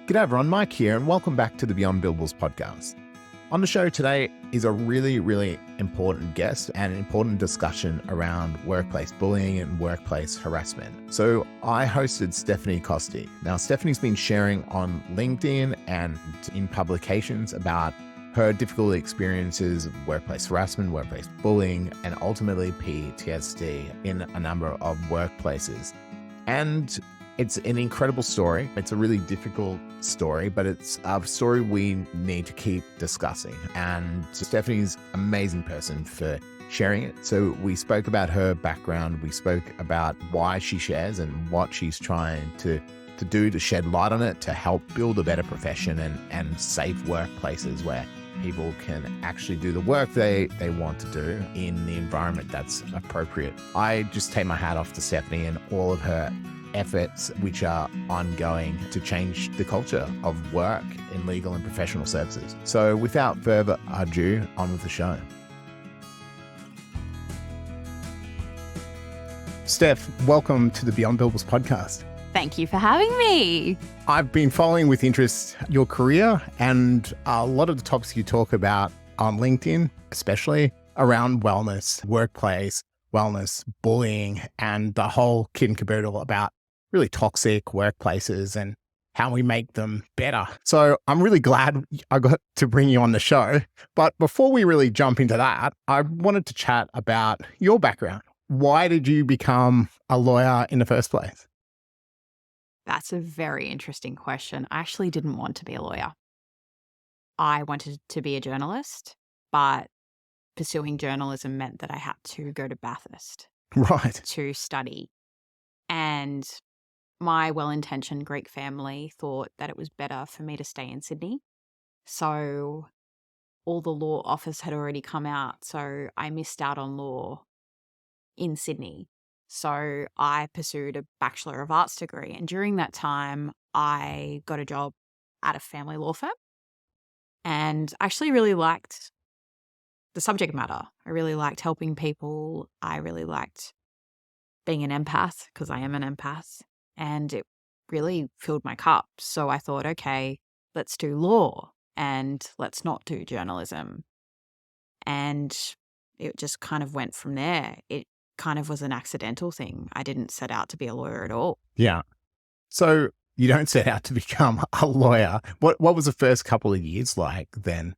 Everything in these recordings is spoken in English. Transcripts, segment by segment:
G'day everyone, Mike here, and welcome back to the Beyond Billables podcast. On the show today is a really important guest and an important discussion around workplace bullying and workplace harassment. So I hosted Stefanie Costi. Now, Stefanie's been sharing on LinkedIn and in publications about her difficult experiences of workplace harassment, workplace bullying, and ultimately PTSD in a number of workplaces. And it's an incredible story. It's a really difficult story, but it's a story we need to keep discussing. And Stefanie's an amazing person for sharing it. So we spoke about her background. We spoke about why she shares and what she's trying to do to shed light on it, to help build a better profession and safe workplaces where people can actually do the work they want to do in the environment that's appropriate. I just take my hat off to Stefanie and all of her efforts which are ongoing to change the culture of work in legal and professional services. So without further ado, on with the show. Stef, welcome to the Beyond Billables podcast. Thank you for having me. I've been following with interest your career and a lot of the topics you talk about on LinkedIn, especially around wellness, workplace, wellness, bullying, and the whole kit and caboodle about really toxic workplaces and how we make them better. So I'm really glad I got to bring you on the show. But before we really jump into that, I wanted to chat about your background. Why did you become a lawyer in the first place? That's a very interesting question. I actually didn't want to be a lawyer. I wanted to be a journalist, but pursuing journalism meant that I had to go to Bathurst Right. to study. And my well-intentioned Greek family thought that it was better for me to stay in Sydney. So all the law offers had already come out. So I missed out on law in Sydney. So I pursued a Bachelor of Arts degree. And during that time, I got a job at a family law firm. And I actually really liked the subject matter. I really liked helping people. I really liked being an empath because I am an empath. And it really filled my cup. So I thought, okay, let's do law and let's not do journalism. And it just kind of went from there. It kind of was an accidental thing. I didn't set out to be a lawyer at all. Yeah. So you don't set out to become a lawyer. What was the first couple of years like then?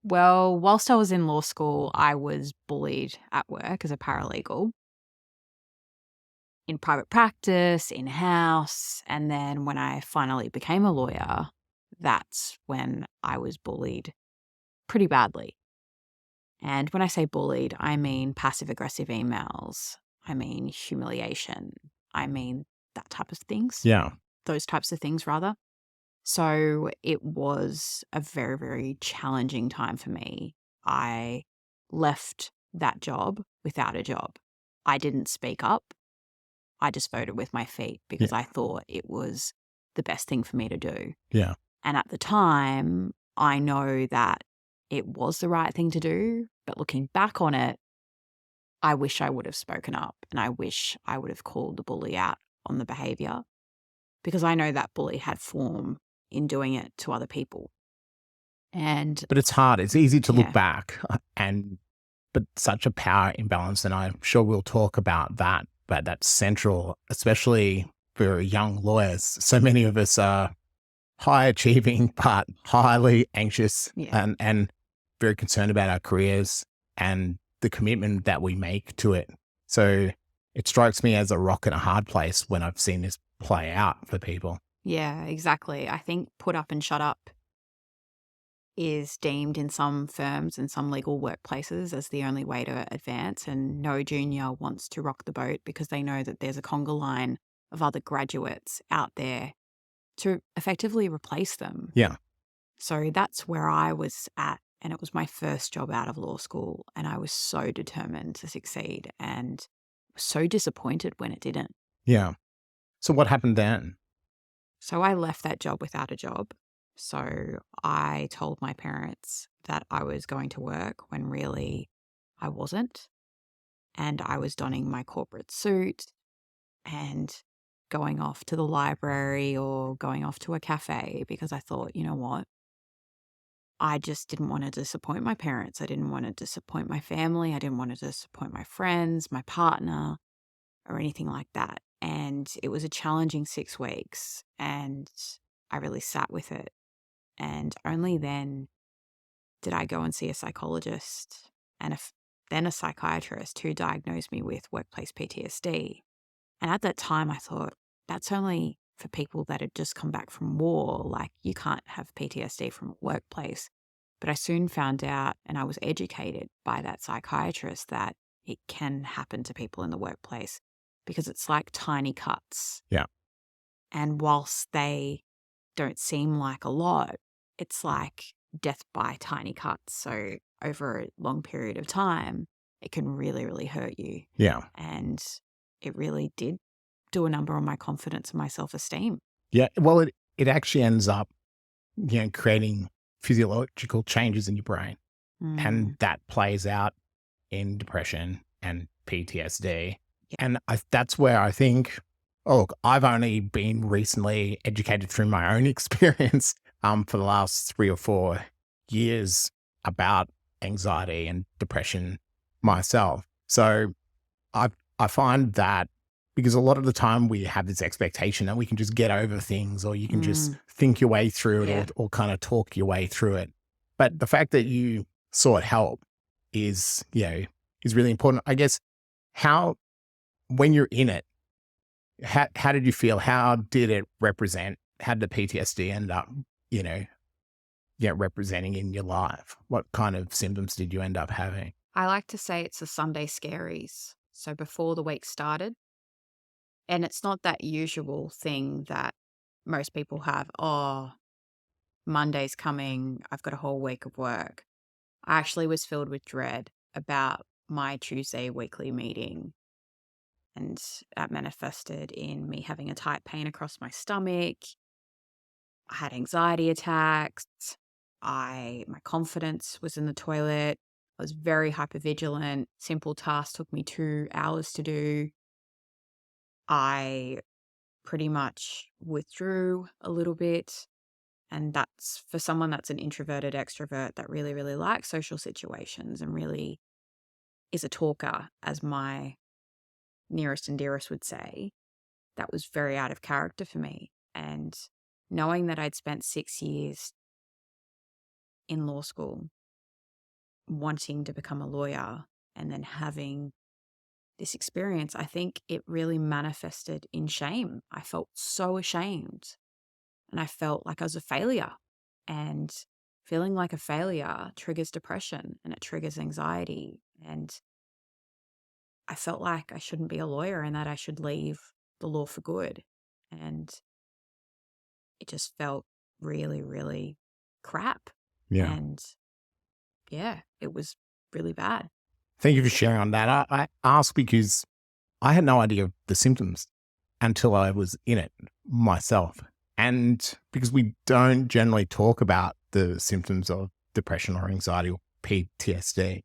Well, whilst I was in law school, I was bullied at work as a paralegal. In private practice, in-house, and then when I finally became a lawyer, that's when I was bullied pretty badly. And when I say bullied, I mean passive-aggressive emails. I mean humiliation. I mean that type of things. Yeah. Those types of things, rather. So it was a very challenging time for me. I left that job without a job. I didn't speak up. I just voted with my feet because I thought it was the best thing for me to do. Yeah. And at the time, I know that it was the right thing to do. But looking back on it, I wish I would have spoken up and I wish I would have called the bully out on the behavior because I know that bully had form in doing it to other people. But it's hard. It's easy to look back but such a power imbalance. And I'm sure we'll talk about that. But that's central, especially for young lawyers. So many of us are high achieving, but highly anxious and very concerned about our careers and the commitment that we make to it. So it strikes me as a rock and a hard place when I've seen this play out for people. Yeah, exactly. I think put up and shut up is deemed in some firms and some legal workplaces as the only way to advance, and no junior wants to rock the boat because they know that there's a conga line of other graduates out there to effectively replace them. Yeah. So that's where I was at, and it was my first job out of law school, and I was so determined to succeed and so disappointed when it didn't. Yeah. So what happened then? So I left that job without a job. So I told my parents that I was going to work when really I wasn't. And I was donning my corporate suit and going off to the library or going off to a cafe because I thought, you know what? I just didn't want to disappoint my parents. I didn't want to disappoint my family. I didn't want to disappoint my friends, my partner, or anything like that. And it was a challenging 6 weeks, and I really sat with it. And only then did I go and see a psychologist and then a psychiatrist who diagnosed me with workplace PTSD. And at that time, I thought, that's only for people that had just come back from war. Like, you can't have PTSD from a workplace. But I soon found out, and I was educated by that psychiatrist, that it can happen to people in the workplace because it's like tiny cuts. Yeah. And whilst they don't seem like a lot, it's like death by tiny cuts. So over a long period of time, it can really, really hurt you. Yeah. And it really did do a number on my confidence and my self-esteem. Yeah. Well, it actually ends up, creating physiological changes in your brain. And that plays out in depression and PTSD. Yeah. And that's where I think, look, I've only been recently educated through my own experience for the last 3 or 4 years about anxiety and depression myself. So I find that because a lot of the time we have this expectation that we can just get over things, or you can just think your way through it, or kind of talk your way through it. But the fact that you sought help is really important. I guess when you're in it, how did you feel? How did it represent? How did the PTSD end up, representing in your life? What kind of symptoms did you end up having? I like to say it's the Sunday scaries. So before the week started, and it's not that usual thing that most people have. Oh, Monday's coming. I've got a whole week of work. I actually was filled with dread about my Tuesday weekly meeting. And that manifested in me having a tight pain across my stomach. I had anxiety attacks. My confidence was in the toilet. I was very hypervigilant. Simple tasks took me 2 hours to do. I pretty much withdrew a little bit. And that's for someone that's an introverted extrovert that really, really likes social situations and really is a talker, as my nearest and dearest would say. That was very out of character for me. And knowing that I'd spent 6 years in law school wanting to become a lawyer and then having this experience, I think it really manifested in shame. I felt so ashamed and I felt like I was a failure. And feeling like a failure triggers depression and it triggers anxiety. And I felt like I shouldn't be a lawyer and that I should leave the law for good. And it just felt really, really crap. Yeah. And it was really bad. Thank you for sharing on that. I asked because I had no idea of the symptoms until I was in it myself. And because we don't generally talk about the symptoms of depression or anxiety or PTSD.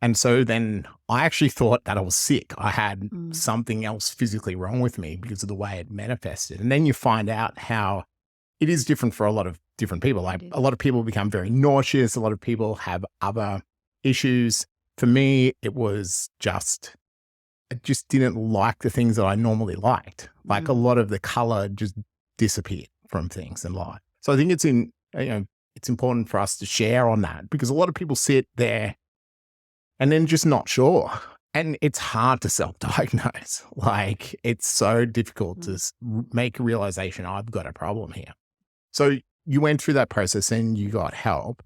And so then I actually thought that I was sick. I had something else physically wrong with me because of the way it manifested. And then you find out how it is different for a lot of different people. Like a lot of people become very nauseous. A lot of people have other issues. For me, it was I just didn't like the things that I normally liked. Like a lot of the color just disappeared from things in life. So I think it's important for us to share on that because a lot of people sit there and then just not sure. And it's hard to self-diagnose. Like it's so difficult to make a realization, I've got a problem here. So you went through that process and you got help.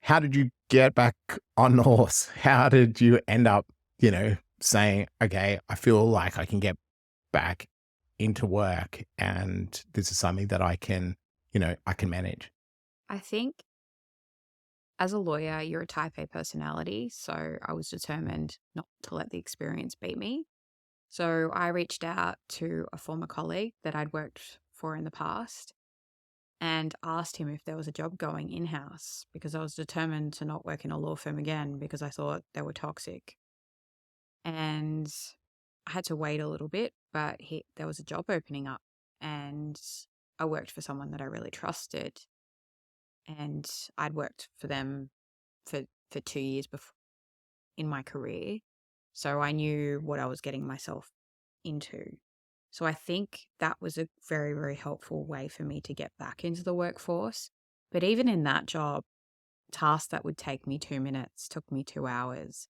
How did you get back on the horse? How did you end up, saying, okay, I feel like I can get back into work and this is something that I can manage? I think as a lawyer, you're a type A personality. So I was determined not to let the experience beat me. So I reached out to a former colleague that I'd worked for in the past and asked him if there was a job going in-house because I was determined to not work in a law firm again because I thought they were toxic. And I had to wait a little bit, but there was a job opening up and I worked for someone that I really trusted, and I'd worked for them for 2 years before in my career. So I knew what I was getting myself into. So I think that was a very, very helpful way for me to get back into the workforce. But even in that job, tasks that would take me 2 minutes took me 2 hours.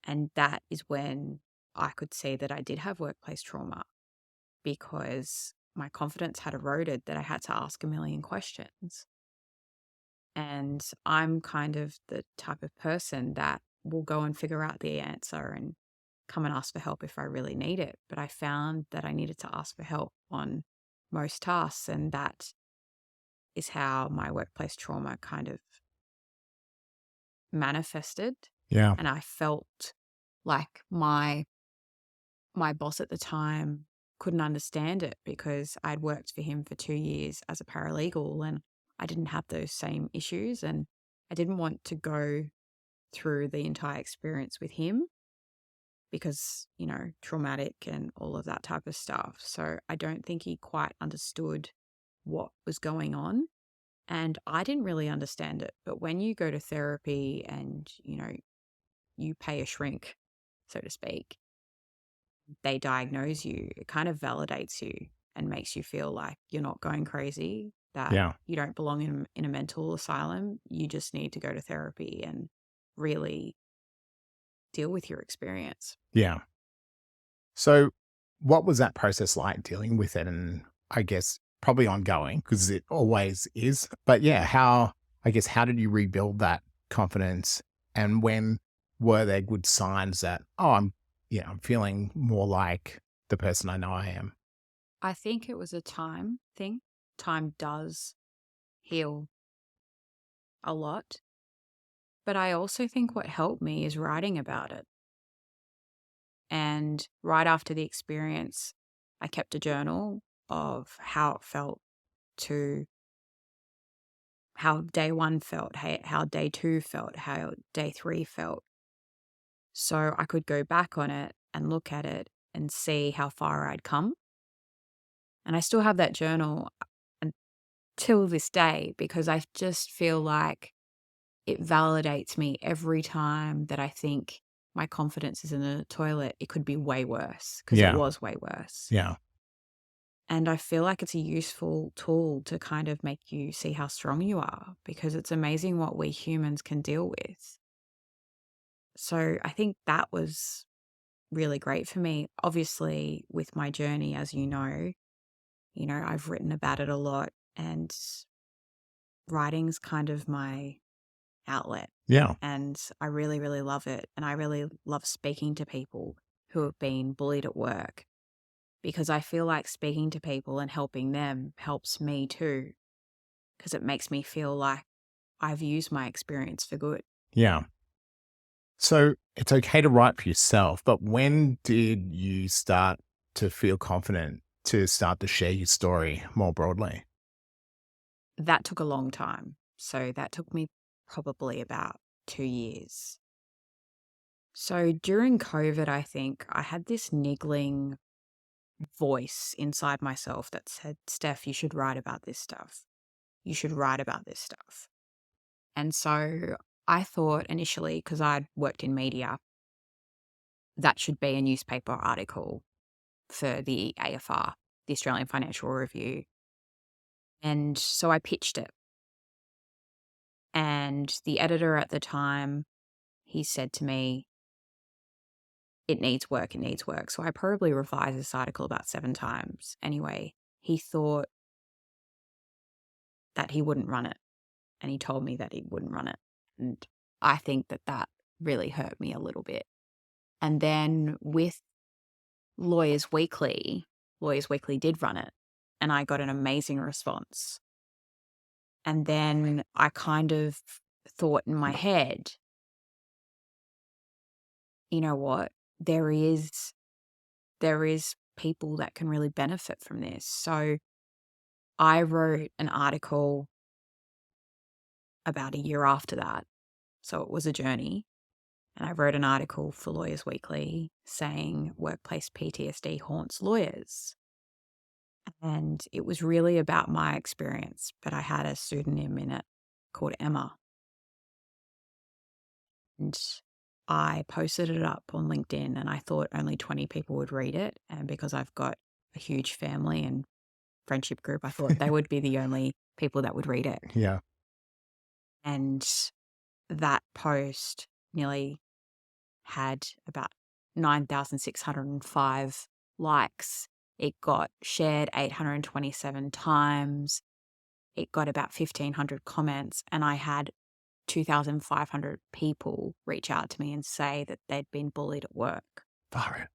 And that is when I could see that I did have workplace trauma, because my confidence had eroded, that I had to ask a million questions. And I'm kind of the type of person that will go and figure out the answer and come and ask for help if I really need it. But I found that I needed to ask for help on most tasks. And that is how my workplace trauma kind of manifested. Yeah. And I felt like my boss at the time couldn't understand it, because I'd worked for him for 2 years as a paralegal and I didn't have those same issues. And I didn't want to go through the entire experience with him because, traumatic and all of that type of stuff. So I don't think he quite understood what was going on. And I didn't really understand it. But when you go to therapy and, you pay a shrink, so to speak, they diagnose you, it kind of validates you and makes you feel like you're not going crazy, that Yeah. you don't belong in a mental asylum. You just need to go to therapy and really deal with your experience. Yeah. So what was that process like dealing with it? And I guess probably ongoing because it always is. But yeah, how did you rebuild that confidence? And when were there good signs that, oh, I'm feeling more like the person I know I am? I think it was a time thing. Time does heal a lot. But I also think what helped me is writing about it. And right after the experience, I kept a journal of how it felt, to how day one felt, how day two felt, how day three felt. So I could go back on it and look at it and see how far I'd come. And I still have that journal until this day, because I just feel like it validates me every time that I think my confidence is in the toilet. It could be way worse, because it Yeah. was way worse. Yeah. And I feel like it's a useful tool to kind of make you see how strong you are, because it's amazing what we humans can deal with. So I think that was really great for me. Obviously, with my journey, as I've written about it a lot, and writing's kind of my outlet. Yeah. And I really, really love it. And I really love speaking to people who have been bullied at work, because I feel like speaking to people and helping them helps me too, because it makes me feel like I've used my experience for good. Yeah. So it's okay to write for yourself, but when did you start to feel confident to start to share your story more broadly? That took a long time. So that took me probably about 2 years. So during COVID, I think I had this niggling voice inside myself that said, Steph, you should write about this stuff. You should write about this stuff. And so I thought initially, because I'd worked in media, that should be a newspaper article for the AFR, the Australian Financial Review. And so I pitched it. And the editor at the time, he said to me, it needs work, it needs work. So I probably revised this article about 7 times. Anyway, he thought that he wouldn't run it. And he told me that he wouldn't run it. And I think that really hurt me a little bit. And then with Lawyers Weekly did run it, and I got an amazing response. And then I kind of thought in my head, you know what? There is people that can really benefit from this. So I wrote an article about a year after that. So it was a journey. And I wrote an article for Lawyers Weekly saying workplace PTSD haunts lawyers. And it was really about my experience, but I had a pseudonym in it called Emma. And I posted it up on LinkedIn and I thought only 20 people would read it. And because I've got a huge family and friendship group, I thought they would be the only people that would read it. Yeah. And that post nearly had about 9,605 likes. It got shared 827 times. It got about 1,500 comments, and I had 2,500 people reach out to me and say that they'd been bullied at work Far out.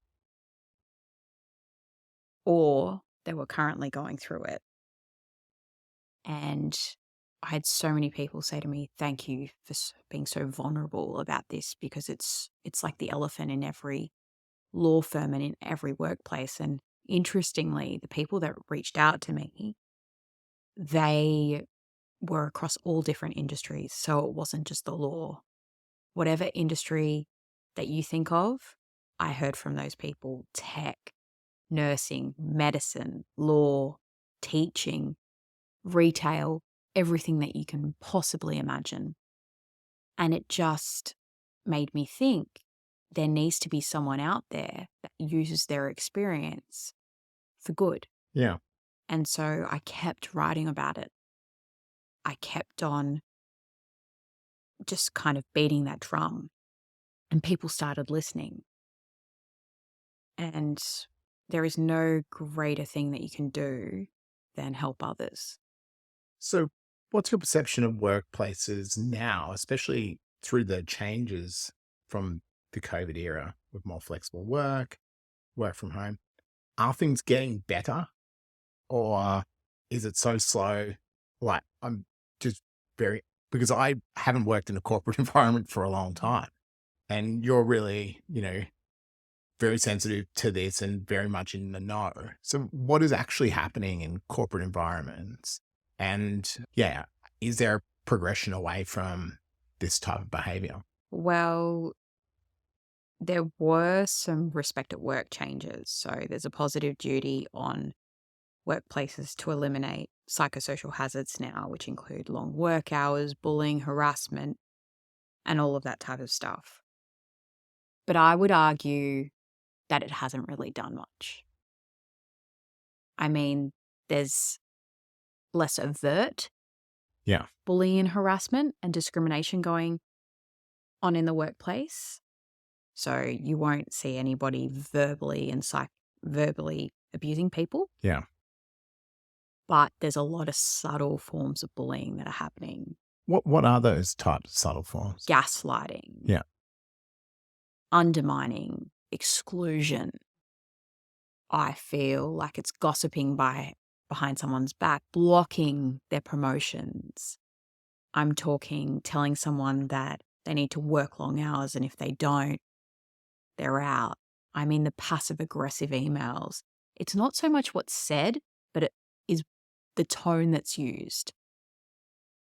or they were currently going through it. And I had so many people say to me, thank you for being so vulnerable about this, because it's like the elephant in every law firm and in every workplace. And interestingly, the people that reached out to me, they were across all different industries. So it wasn't just the law. Whatever industry that you think of, I heard from those people: tech, nursing, medicine, law, teaching, retail, everything that you can possibly imagine. And it just made me think there needs to be someone out there that uses their experience for good. Yeah. And so I kept writing about it. I kept on just kind of beating that drum, and people started listening. And there is no greater thing that you can do than help others. So what's your perception of workplaces now, especially through the changes from the COVID era with more flexible work from home? Are things getting better, or is it so slow? Like, I'm just because I haven't worked in a corporate environment for a long time, and you're really, very sensitive to this and very much in the know. So what is actually happening in corporate environments? And yeah, is there a progression away from this type of behavior? Well, there were some respect at work changes. So there's a positive duty on workplaces to eliminate psychosocial hazards now, which include long work hours, bullying, harassment, and all of that type of stuff. But I would argue that it hasn't really done much. I mean, there's less overt Yeah. bullying and harassment and discrimination going on in the workplace. So you won't see anybody verbally abusing people. Yeah. But there's a lot of subtle forms of bullying that are happening. What are those types of subtle forms? Gaslighting. Yeah. Undermining. Exclusion. I feel like it's gossiping behind someone's back, blocking their promotions. I'm talking telling someone that they need to work long hours, and if they don't, they're out. I mean, the passive-aggressive emails. It's not so much what's said, but it is the tone that's used.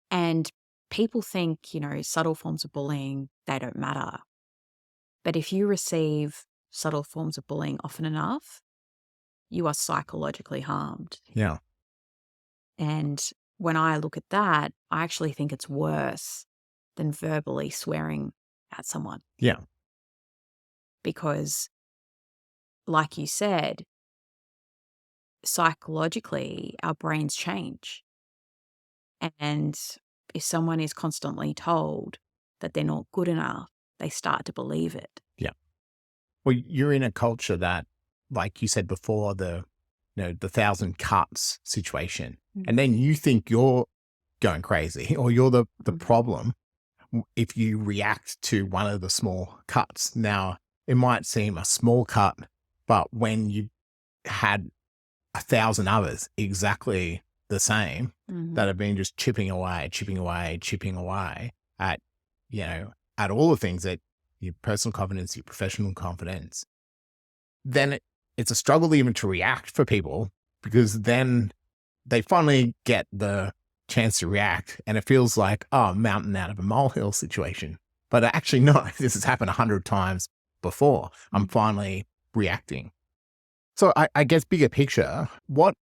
And people think, subtle forms of bullying, they don't matter. But if you receive subtle forms of bullying often enough, you are psychologically harmed. Yeah. And when I look at that, I actually think it's worse than verbally swearing at someone. Yeah. Because, like you said, psychologically, our brains change. And if someone is constantly told that they're not good enough, they start to believe it. Yeah. Well, you're in a culture that, like you said before, the 1,000 cuts situation, and then you think you're going crazy or you're the problem if you react to one of the small cuts. Now, it might seem a small cut, but when you had 1,000 others exactly the same that have been just chipping away at, at all the things that your personal confidence, your professional confidence, then it's a struggle even to react for people, because then they finally get the chance to react and it feels like, mountain out of a molehill situation. But actually, no, this has happened 100 times before. I'm finally reacting. So I guess bigger picture, what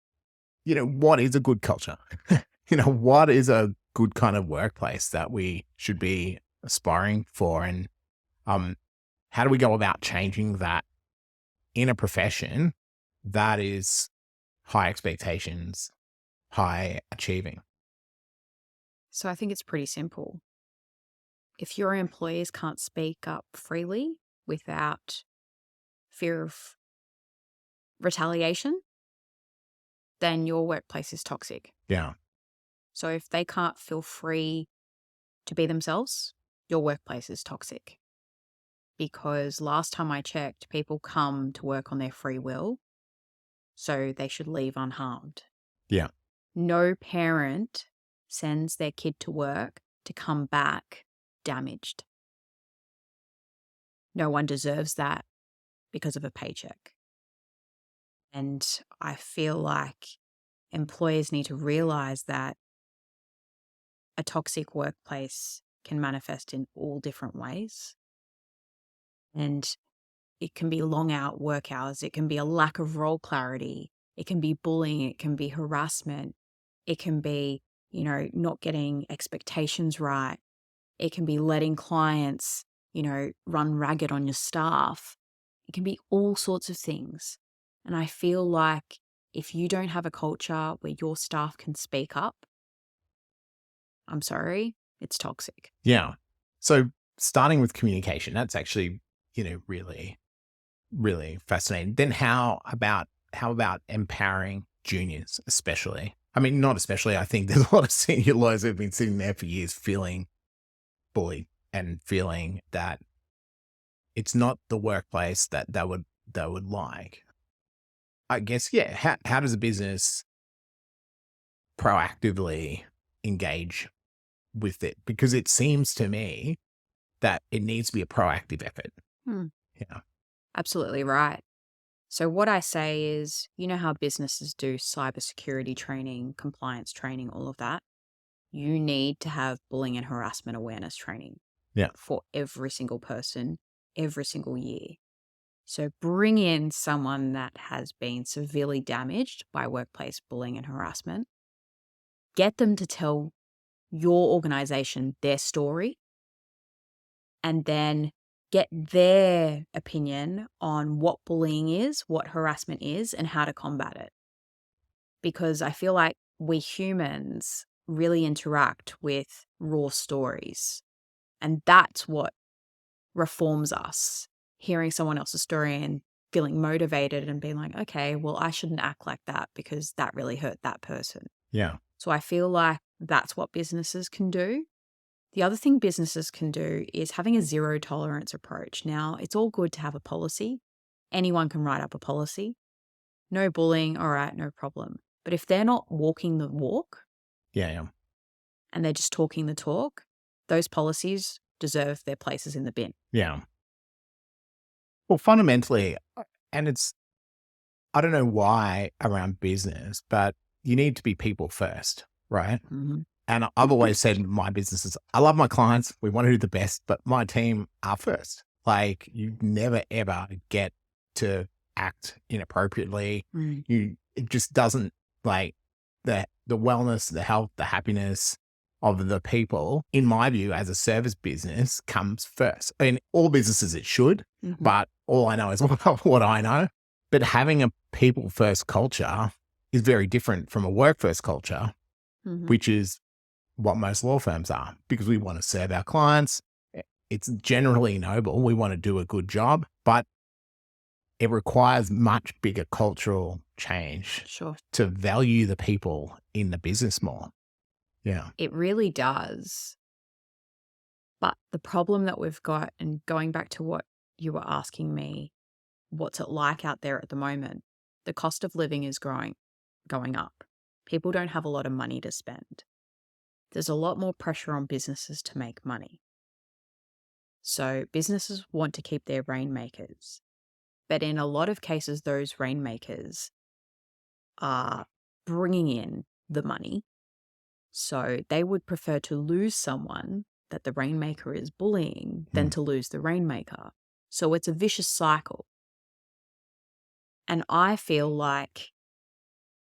what is a good culture? What is a good kind of workplace that we should be aspiring for? And how do we go about changing that in a profession that is high expectations, high achieving? So I think it's pretty simple. If your employees can't speak up freely without fear of retaliation, then your workplace is toxic. Yeah. So if they can't feel free to be themselves, your workplace is toxic. Because last time I checked, people come to work on their free will, so they should leave unharmed. Yeah. No parent sends their kid to work to come back damaged. No one deserves that because of a paycheck. And I feel like employers need to realize that a toxic workplace can manifest in all different ways. And it can be long out work hours. It can be a lack of role clarity. It can be bullying. It can be harassment. It can be, not getting expectations right. It can be letting clients, run ragged on your staff. It can be all sorts of things. And I feel like if you don't have a culture where your staff can speak up, I'm sorry, it's toxic. Yeah. So starting with communication, that's actually, really, really fascinating. Then how about empowering juniors, especially? I mean, not especially. I think there's a lot of senior lawyers who've been sitting there for years feeling bullied and feeling that it's not the workplace that they would like. I guess, yeah. How does a business proactively engage with it? Because it seems to me that it needs to be a proactive effort. Yeah. Absolutely right. So what I say is, how businesses do cybersecurity training, compliance training, all of that. You need to have bullying and harassment awareness training. Yeah. For every single person, every single year. So bring in someone that has been severely damaged by workplace bullying and harassment. Get them to tell your organization their story, and then get their opinion on what bullying is, what harassment is, and how to combat it. Because I feel like we humans really interact with raw stories, and that's what reforms us. Hearing someone else's story and feeling motivated and being like, okay, well, I shouldn't act like that because that really hurt that person. Yeah. So I feel like that's what businesses can do. The other thing businesses can do is having a zero tolerance approach. Now, it's all good to have a policy. Anyone can write up a policy. No bullying, all right, no problem. But if they're not walking the walk, Yeah. and they're just talking the talk, those policies deserve their places in the bin. Yeah. Well, fundamentally, and I don't know why around business, but you need to be people first, right? Mm-hmm. And I've always said in my businesses, I love my clients. We want to do the best, but my team are first. Like, you never, ever get to act inappropriately. It just doesn't, like, the wellness, the health, the happiness of the people, in my view, as a service business, comes first. In all businesses, it should, but all I know is what I know. But having a people first culture is very different from a work first culture, which is what most law firms are, because we want to serve our clients. It's generally noble. We want to do a good job, but it requires much bigger cultural change to value the people in the business more. Yeah. It really does. But the problem that we've got, and going back to what you were asking me, what's it like out there at the moment? The cost of living is going up. People don't have a lot of money to spend. There's a lot more pressure on businesses to make money. So businesses want to keep their rainmakers. But in a lot of cases, those rainmakers are bringing in the money. So they would prefer to lose someone that the rainmaker is bullying than to lose the rainmaker. So it's a vicious cycle. And I feel like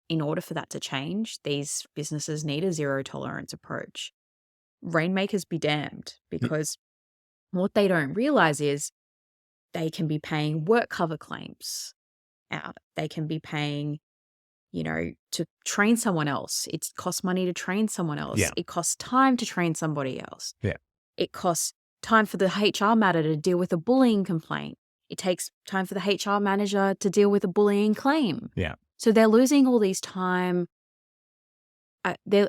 in order for that to change, these businesses need a zero tolerance approach. Rainmakers be damned, because what they don't realize is they can be paying work cover claims out. They can be paying, to train someone else. It costs money to train someone else. Yeah. It costs time to train somebody else. Yeah. It costs time for the HR matter to deal with a bullying complaint. It takes time for the HR manager to deal with a bullying claim. Yeah. So they're losing all this time. They're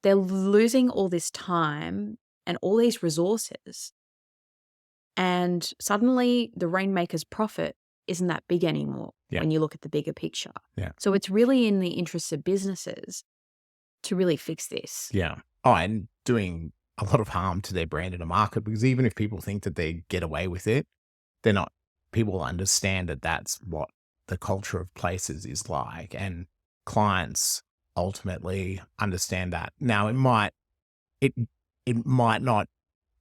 losing all this time and all these resources. And suddenly the rainmaker's profit isn't that big anymore when you look at the bigger picture. Yeah. So it's really in the interests of businesses to really fix this. Yeah. Oh, and doing a lot of harm to their brand in a market, because even if people think that they get away with it, they're not. People understand that that's what the culture of places is like, and clients ultimately understand that. Now, it might not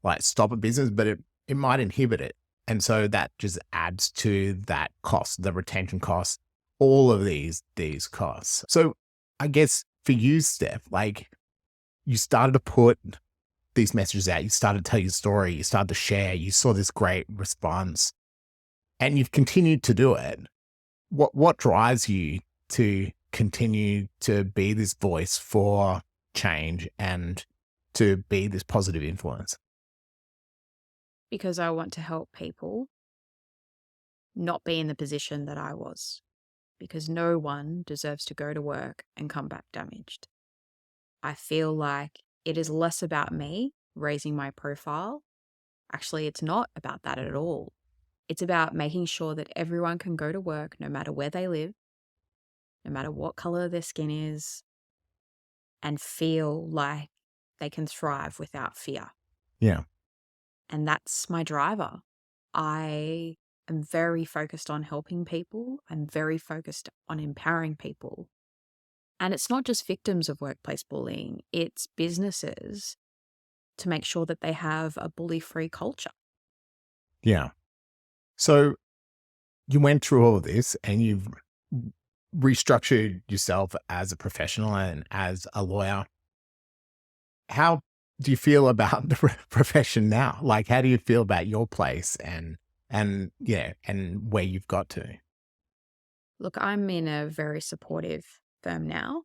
like stop a business, but it might inhibit it. And so that just adds to that cost, the retention costs, all of these costs. So I guess for you, Steph, like, you started to put these messages out, you started to tell your story, you started to share, you saw this great response, and you've continued to do it. What drives you to continue to be this voice for change and to be this positive influence? Because I want to help people not be in the position that I was. Because no one deserves to go to work and come back damaged. I feel like it is less about me raising my profile. Actually, it's not about that at all. It's about making sure that everyone can go to work no matter where they live, no matter what color their skin is, and feel like they can thrive without fear. Yeah. And that's my driver. I am very focused on helping people. I'm very focused on empowering people. And it's not just victims of workplace bullying, it's businesses to make sure that they have a bully-free culture. Yeah. So you went through all of this and you've restructured yourself as a professional and as a lawyer. How do you feel about the profession now? Like, how do you feel about your place and where you've got to? Look, I'm in a very supportive firm now.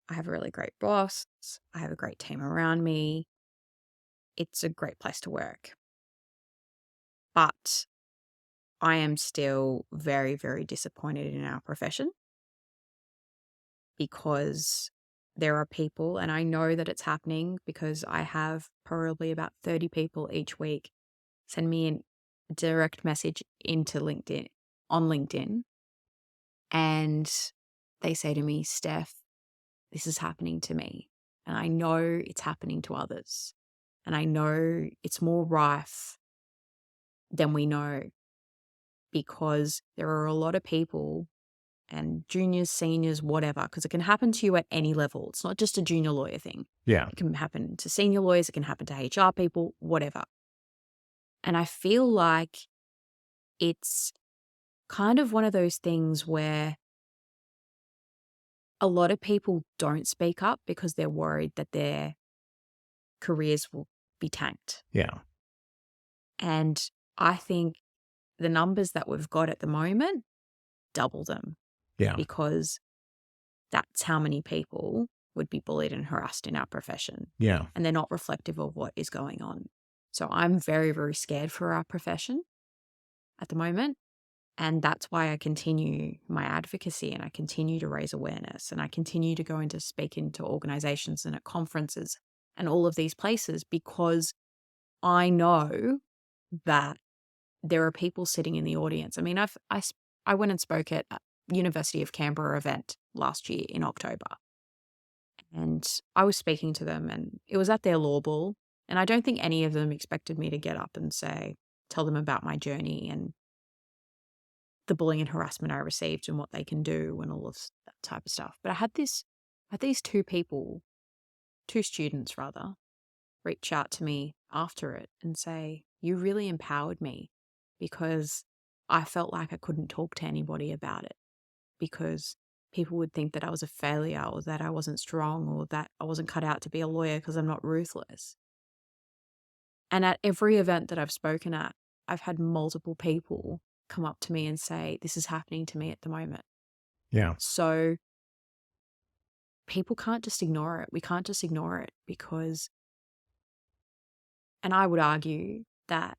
I have a really great boss. I have a great team around me. It's a great place to work. But I am still very, very disappointed in our profession, because there are people, and I know that it's happening because I have probably about 30 people each week send me a direct message on LinkedIn, and they say to me, Steph, this is happening to me. And I know it's happening to others. And I know it's more rife than we know, because there are a lot of people, and juniors, seniors, whatever, because it can happen to you at any level. It's not just a junior lawyer thing. Yeah. It can happen to senior lawyers. It can happen to HR people, whatever. And I feel like it's kind of one of those things where a lot of people don't speak up because they're worried that their careers will be tanked. Yeah. And I think the numbers that we've got at the moment, double them. Yeah. Because that's how many people would be bullied and harassed in our profession. Yeah. And they're not reflective of what is going on. So I'm very, very scared for our profession at the moment. And that's why I continue my advocacy, and I continue to raise awareness, and I continue to go into speak into organizations and at conferences and all of these places, because I know that there are people sitting in the audience. I mean, I went and spoke at a University of Canberra event last year in October, and I was speaking to them, and it was at their law ball, and I don't think any of them expected me to get up and tell them about my journey and the bullying and harassment I received and what they can do and all of that type of stuff. But I had these two students rather, reach out to me after it and say, you really empowered me, because I felt like I couldn't talk to anybody about it, because people would think that I was a failure or that I wasn't strong or that I wasn't cut out to be a lawyer because I'm not ruthless. And at every event that I've spoken at, I've had multiple people come up to me and say, this is happening to me at the moment. Yeah. So people can't just ignore it. We can't just ignore it because, and I would argue that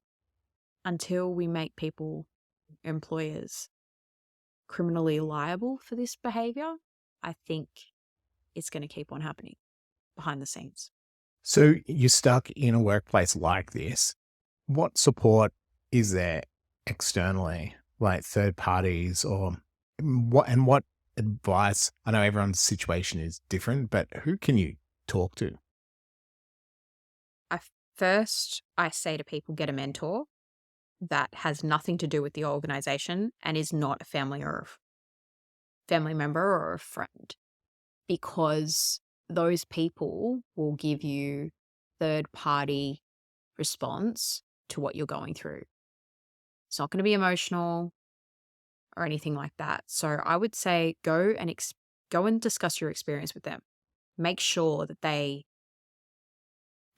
until we make people, employers, criminally liable for this behavior, I think it's going to keep on happening behind the scenes. So you're stuck in a workplace like this. What support is there externally, like third parties, or what advice? I know everyone's situation is different, but who can you talk to? First, I say to people, get a mentor that has nothing to do with the organization and is not a family member or a friend, because those people will give you third-party response to what you're going through. It's not going to be emotional or anything like that. So I would say go and discuss your experience with them. Make sure that they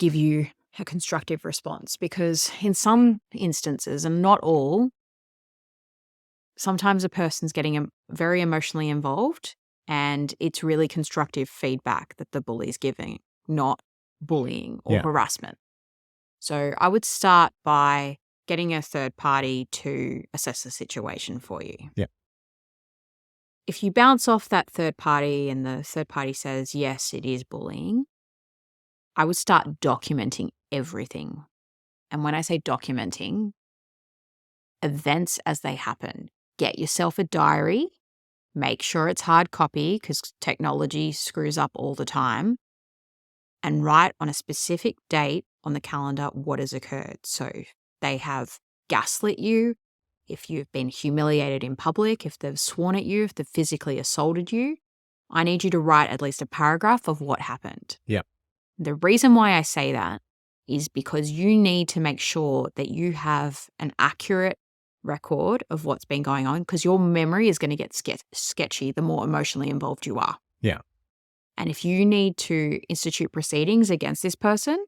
give you a constructive response, because in some instances, and not all, sometimes a person's getting very emotionally involved and it's really constructive feedback that the bully is giving, not bullying or harassment. So I would start by getting a third party to assess the situation for you. Yeah. If you bounce off that third party and the third party says, yes, it is bullying, I would start documenting everything. And when I say documenting, events as they happen. Get yourself a diary. Make sure it's hard copy because technology screws up all the time. And write on a specific date on the calendar what has occurred. So if they have gaslit you, if you've been humiliated in public, if they've sworn at you, if they've physically assaulted you, I need you to write at least a paragraph of what happened. Yeah. The reason why I say that is because you need to make sure that you have an accurate record of what's been going on, because your memory is going to get sketchy the more emotionally involved you are. Yeah. And if you need to institute proceedings against this person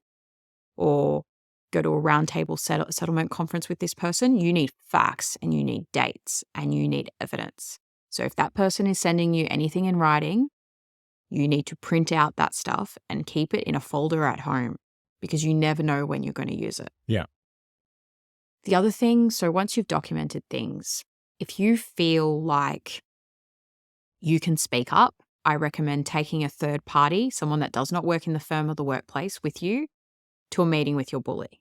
or go to a roundtable settlement conference with this person, you need facts and you need dates and you need evidence. So if that person is sending you anything in writing, you need to print out that stuff and keep it in a folder at home, because you never know when you're going to use it. Yeah. The other thing, so once you've documented things, if you feel like you can speak up, I recommend taking a third party, someone that does not work in the firm or the workplace, with you to a meeting with your bully.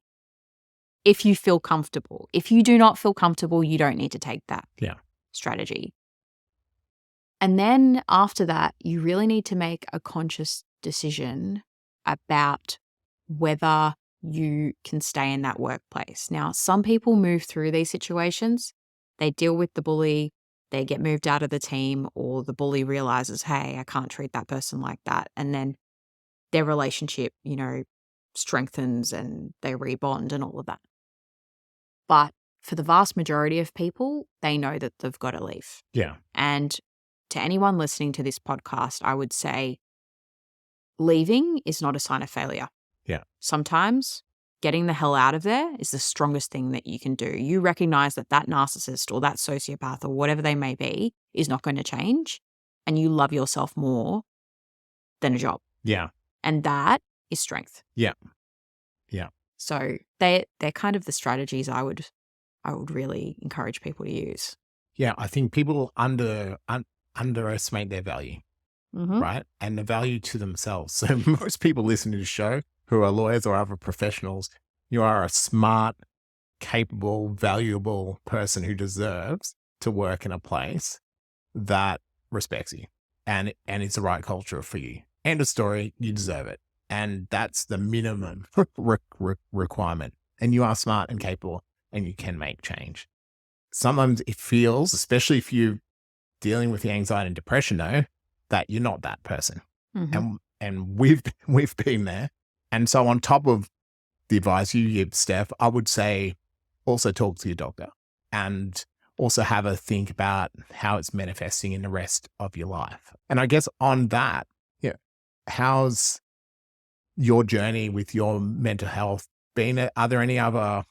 If you feel comfortable. If you do not feel comfortable, you don't need to take that strategy. And then after that, you really need to make a conscious decision about whether you can stay in that workplace. Now, some people move through these situations. They deal with the bully, they get moved out of the team, or the bully realizes, hey, I can't treat that person like that. And then their relationship, strengthens and they rebond and all of that. But for the vast majority of people, they know that they've got to leave. Yeah. And to anyone listening to this podcast, I would say leaving is not a sign of failure. Yeah. Sometimes getting the hell out of there is the strongest thing that you can do. You recognize that narcissist or that sociopath or whatever they may be is not going to change, and you love yourself more than a job. Yeah. And that is strength. Yeah. Yeah. So they're kind of the strategies I would really encourage people to use. Yeah. I think people underestimate their value, right? And the value to themselves. So most people listening to the show who are lawyers or other professionals, you are a smart, capable, valuable person who deserves to work in a place that respects you and it's the right culture for you. End of story. You deserve it. And that's the minimum requirement. And you are smart and capable and you can make change. Sometimes it feels, especially if you're dealing with the anxiety and depression though, that you're not that person. And we've been there. And so on top of the advice you give, Steph, I would say also talk to your doctor. And also have a think about how it's manifesting in the rest of your life. And I guess on that, yeah, how's your journey with your mental health been? Are there any other,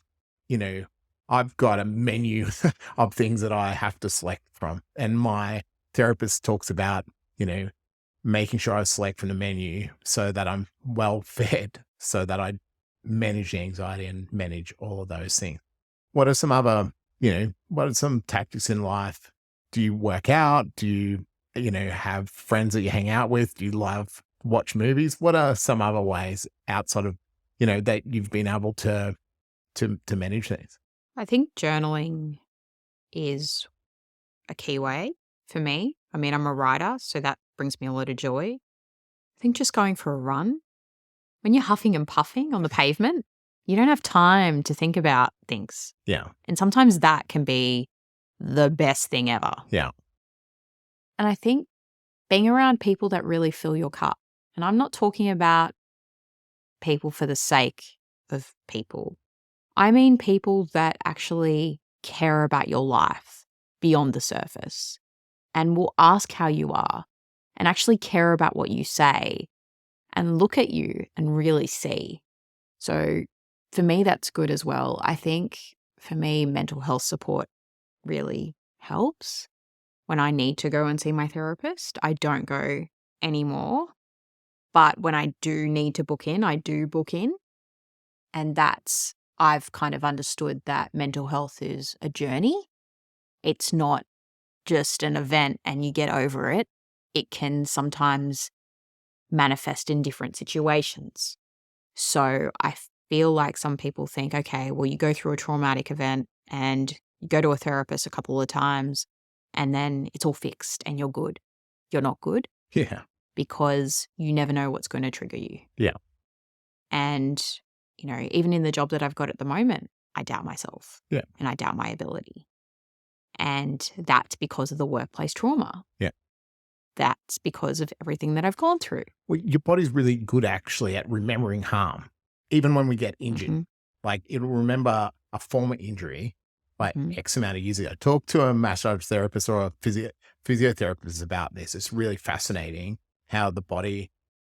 I've got a menu of things that I have to select from. And my therapist talks about, making sure I select from the menu so that I'm well fed, so that I manage the anxiety and manage all of those things. What are some other, what are some tactics in life? Do you work out? Do you, have friends that you hang out with? Do you love watch movies? What are some other ways outside of, that you've been able to manage things? I think journaling is a key way for me. I mean, I'm a writer, so that brings me a lot of joy. I think just going for a run, when you're huffing and puffing on the pavement, you don't have time to think about things. Yeah. And sometimes that can be the best thing ever. Yeah. And I think being around people that really fill your cup. And I'm not talking about people for the sake of people. I mean people that actually care about your life beyond the surface and will ask how you are and actually care about what you say and look at you and really see. So for me, that's good as well. I think for me, mental health support really helps. When I need to go and see my therapist, I don't go anymore. But when I do need to book in, I do book in. And I've kind of understood that mental health is a journey. It's not just an event and you get over it. It can sometimes manifest in different situations. So I feel like some people think, okay, well, you go through a traumatic event and you go to a therapist a couple of times and then it's all fixed and you're good. You're not good. Yeah. Because you never know what's going to trigger you. Yeah. And, even in the job that I've got at the moment, I doubt myself. Yeah. And I doubt my ability. And that's because of the workplace trauma. Yeah. That's because of everything that I've gone through. Well, your body's really good actually at remembering harm. Even when we get injured, Mm-hmm. like it'll remember a former injury like Mm-hmm. X amount of years ago. Talk to a massage therapist or a physiotherapist about this. It's really fascinating how the body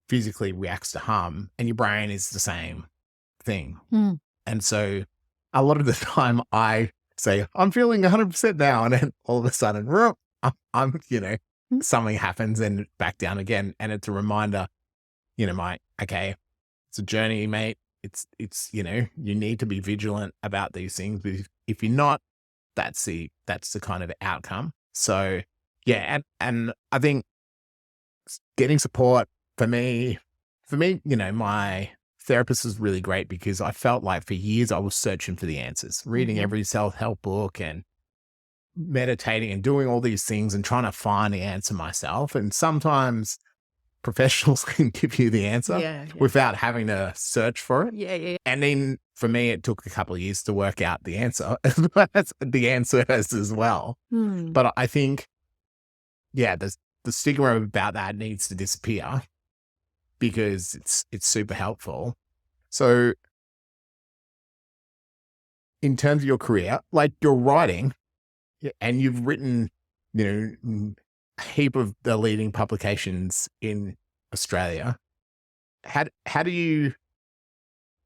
physically reacts to harm and your brain is the same thing. Mm. And so a lot of the time I say, I'm feeling 100% now. And then all of a sudden, I'm something happens and back down again. And it's a reminder, okay, it's a journey, mate. It's, you need to be vigilant about these things. But if you're not, that's the kind of outcome. So yeah. And I think getting support for me, my therapist was really great because I felt like for years I was searching for the answers, reading every self-help book and meditating and doing all these things and trying to find the answer myself. And sometimes professionals can give you the answer without having to search for it. Yeah. And then for me, it took a couple of years to work out the answer as well as the answers as well. But I think, the stigma about that needs to disappear because it's super helpful. So in terms of your career, like you're writing and you've written, a heap of the leading publications in Australia. How do you,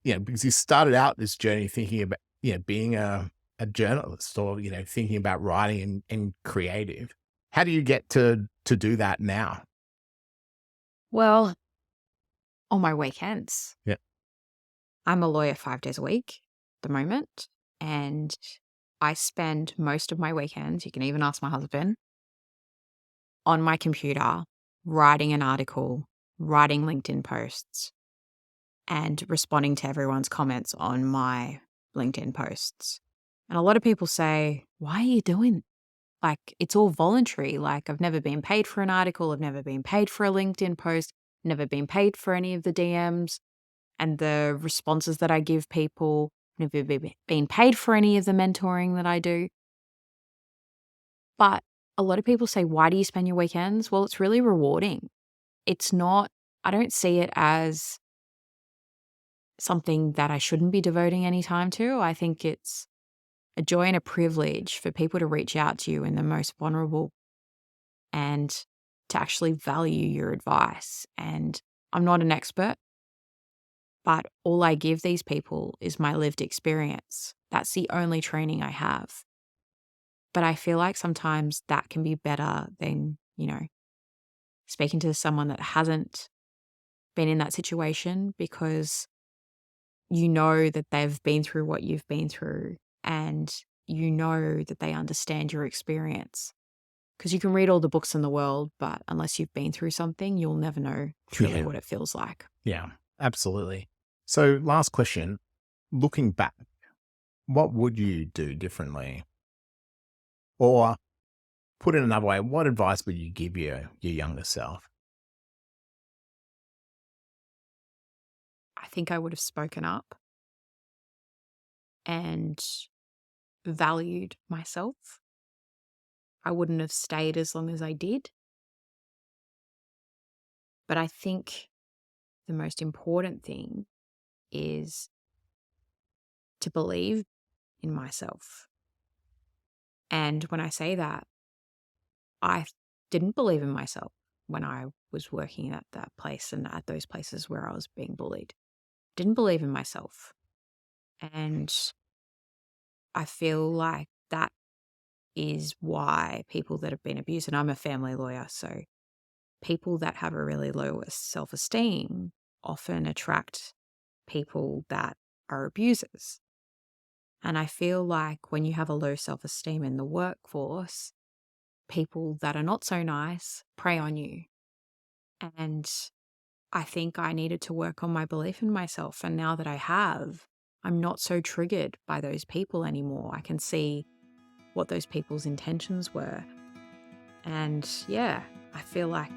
because you started out this journey thinking about, being a journalist or, thinking about writing and creative. How do you get to do that now? Well, on my weekends. Yeah. I'm a lawyer 5 days a week at the moment. And I spend most of my weekends, you can even ask my husband, on my computer, writing an article, writing LinkedIn posts, and responding to everyone's comments on my LinkedIn posts. And a lot of people say, why are you doing it? Like, it's all voluntary. Like, I've never been paid for an article. I've never been paid for a LinkedIn post. Never been paid for any of the DMs and the responses that I give people. Never been paid for any of the mentoring that I do. But a lot of people say, why do you spend your weekends? Well, it's really rewarding. It's not, I don't see it as something that I shouldn't be devoting any time to. I think it's a joy and a privilege for people to reach out to you in the most vulnerable and to actually value your advice. And I'm not an expert, but all I give these people is my lived experience. That's the only training I have. But I feel like sometimes that can be better than, speaking to someone that hasn't been in that situation, because you know that they've been through what you've been through and you know that they understand your experience. Because you can read all the books in the world, but unless you've been through something, you'll never know truly what it feels like. Yeah, absolutely. So last question, looking back, what would you do differently? Or put it another way, what advice would you give your younger self? I think I would have spoken up and valued myself. I wouldn't have stayed as long as I did. But I think the most important thing is to believe in myself. And when I say that, I didn't believe in myself when I was working at that place and at those places where I was being bullied. Didn't believe in myself. And I feel like that is why people that have been abused, and I'm a family lawyer, so people that have a really low self-esteem often attract people that are abusers. And I feel like when you have a low self-esteem in the workforce, people that are not so nice prey on you. And I think I needed to work on my belief in myself. And now that I have, I'm not so triggered by those people anymore. I can see what those people's intentions were. And yeah, I feel like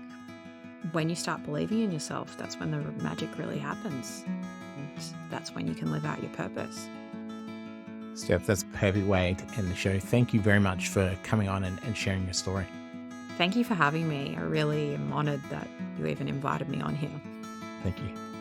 when you start believing in yourself, that's when the magic really happens. And that's when you can live out your purpose. Steph, that's a perfect way to end the show. Thank you very much for coming on and sharing your story. Thank you for having me. I really am honoured that you even invited me on here. Thank you.